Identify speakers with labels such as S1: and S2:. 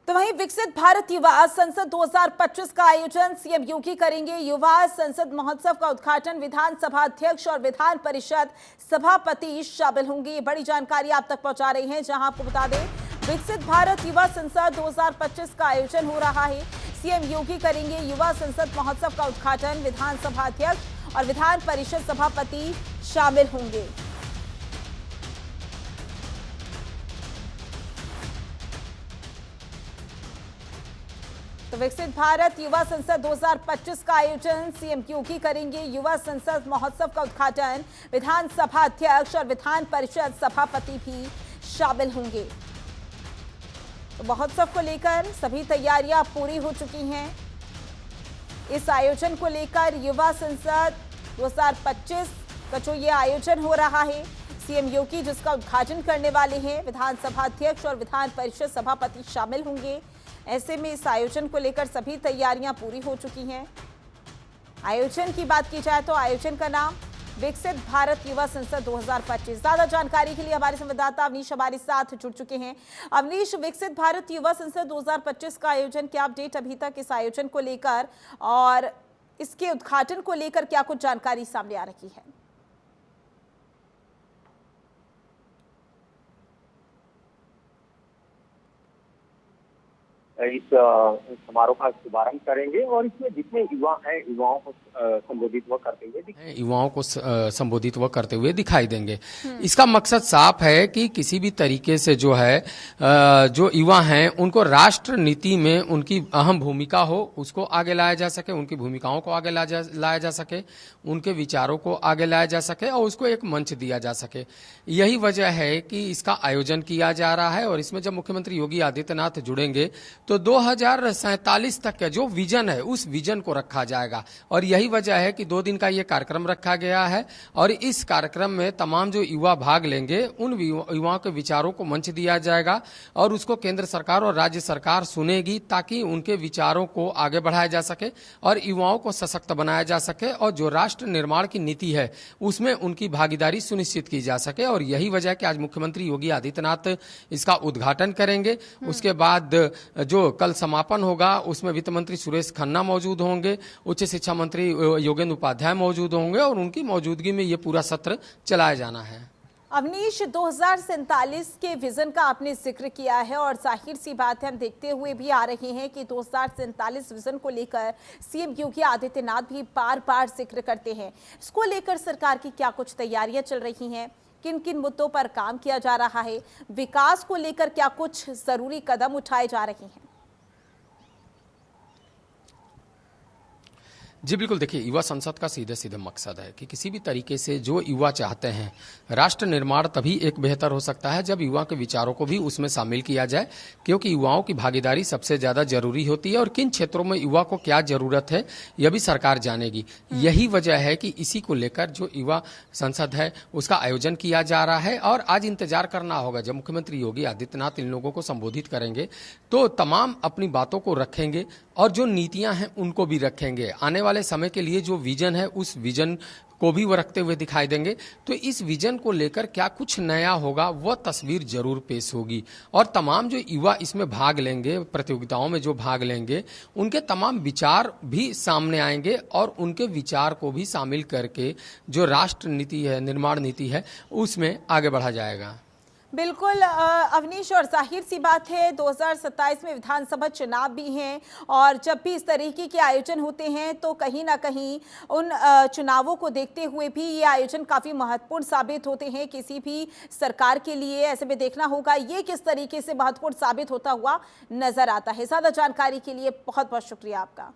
S1: तो वहीं विकसित भारत युवा संसद 2025 का आयोजन सीएम योगी करेंगे। युवा संसद महोत्सव का उद्घाटन विधानसभा अध्यक्ष और विधान परिषद सभापति शामिल होंगे। ये बड़ी जानकारी आप तक पहुंचा रही हैं, जहां आपको बता दें विकसित भारत युवा संसद 2025 का आयोजन हो रहा है। सीएम योगी करेंगे युवा संसद महोत्सव का उद्घाटन, विधानसभा अध्यक्ष और विधान परिषद सभापति शामिल होंगे। तो विकसित भारत युवा संसद 2025 का आयोजन सीएम योगी करेंगे। युवा संसद महोत्सव का उद्घाटन विधानसभा अध्यक्ष और विधान परिषद सभापति भी शामिल होंगे। तो महोत्सव को लेकर सभी तैयारियां पूरी हो चुकी हैं। इस आयोजन को लेकर युवा संसद 2025 का जो ये आयोजन हो रहा है, सीएम योगी जिसका उद्घाटन करने वाले हैं, विधानसभा अध्यक्ष और विधान परिषद सभापति शामिल होंगे। ऐसे में इस आयोजन को लेकर सभी तैयारियां पूरी हो चुकी हैं। आयोजन की बात की जाए तो आयोजन का नाम विकसित भारत युवा संसद 2025। ज्यादा जानकारी के लिए हमारे संवाददाता अवनीश हमारे साथ जुड़ चुके हैं। अवनीश, विकसित भारत युवा संसद 2025 का आयोजन, क्या अपडेट अभी तक इस आयोजन को लेकर और इसके उद्घाटन को लेकर क्या कुछ जानकारी सामने आ रही है?
S2: इस समारोह का शुभारंभ करेंगे और इसमें जितने युवा हैं युवाओं को संबोधित व करते हुए दिखाई देंगे। इसका मकसद साफ है कि किसी भी तरीके से जो है जो युवा हैं उनको राष्ट्र नीति में उनकी अहम भूमिका हो, उसको आगे लाया जा सके, उनकी भूमिकाओं को आगे लाया जा सके, उनके विचारों को आगे लाया जा सके और उसको एक मंच दिया जा सके। यही वजह है कि इसका आयोजन किया जा रहा है। और इसमें जब मुख्यमंत्री योगी आदित्यनाथ जुड़ेंगे तो 2047 तक का जो विजन है उस विजन को रखा जाएगा। और यही वजह है कि 2 दिन का ये कार्यक्रम रखा गया है और इस कार्यक्रम में तमाम जो युवा भाग लेंगे उन युवाओं के विचारों को मंच दिया जाएगा और उसको केंद्र सरकार और राज्य सरकार सुनेगी ताकि उनके विचारों को आगे बढ़ाया जा सके और युवाओं को सशक्त बनाया जा सके और जो राष्ट्र निर्माण की नीति है उसमें उनकी भागीदारी सुनिश्चित की जा सके। और यही वजह है कि आज मुख्यमंत्री योगी आदित्यनाथ इसका उद्घाटन करेंगे। उसके बाद जो कल समापन होगा उसमें वित्त मंत्री सुरेश खन्ना मौजूद होंगे, उच्च शिक्षा मंत्री योगेंद्र उपाध्याय मौजूद होंगे और उनकी मौजूदगी में ये पूरा सत्र चलाया जाना है।
S1: अवनीश, 2047 के विजन का आपने जिक्र किया है और जाहिर सी बात है, हम देखते हुए भी आ रहे हैं कि 2047 विजन को लेकर सीएम योगी आदित्यनाथ भी बार बार जिक्र करते हैं। इसको लेकर सरकार की क्या कुछ तैयारियां चल रही हैं, किन किन मुद्दों पर काम किया जा रहा है, विकास को लेकर क्या कुछ जरूरी कदम उठाए जा रहे हैं?
S3: जी बिल्कुल, देखिए युवा संसद का सीधे सीधे मकसद है कि किसी भी तरीके से जो युवा चाहते हैं, राष्ट्र निर्माण तभी एक बेहतर हो सकता है जब युवा के विचारों को भी उसमें शामिल किया जाए, क्योंकि युवाओं की भागीदारी सबसे ज्यादा जरूरी होती है और किन क्षेत्रों में युवा को क्या जरूरत है यह भी सरकार जानेगी। यही वजह है कि इसी को लेकर जो युवा संसद है उसका आयोजन किया जा रहा है और आज इंतजार करना होगा जब मुख्यमंत्री योगी आदित्यनाथ इन लोगों को संबोधित करेंगे तो तमाम अपनी बातों को रखेंगे और जो नीतियां हैं उनको भी रखेंगे। आने वाले समय के लिए जो विजन है उस विजन को भी वो रखते हुए दिखाई देंगे। तो इस विजन को लेकर क्या कुछ नया होगा वह तस्वीर जरूर पेश होगी और तमाम जो युवा इसमें भाग लेंगे, प्रतियोगिताओं में जो भाग लेंगे, उनके तमाम विचार भी सामने आएंगे और उनके विचार को भी शामिल करके जो राष्ट्र नीति है, निर्माण नीति है, उसमें आगे बढ़ा जाएगा।
S1: बिल्कुल अवनीश, और जाहिर सी बात है 2027 में विधानसभा चुनाव भी हैं और जब भी इस तरीके के आयोजन होते हैं तो कहीं ना कहीं उन चुनावों को देखते हुए भी ये आयोजन काफ़ी महत्वपूर्ण साबित होते हैं किसी भी सरकार के लिए। ऐसे में देखना होगा ये किस तरीके से महत्वपूर्ण साबित होता हुआ नजर आता है। ज़्यादा जानकारी के लिए बहुत बहुत शुक्रिया आपका।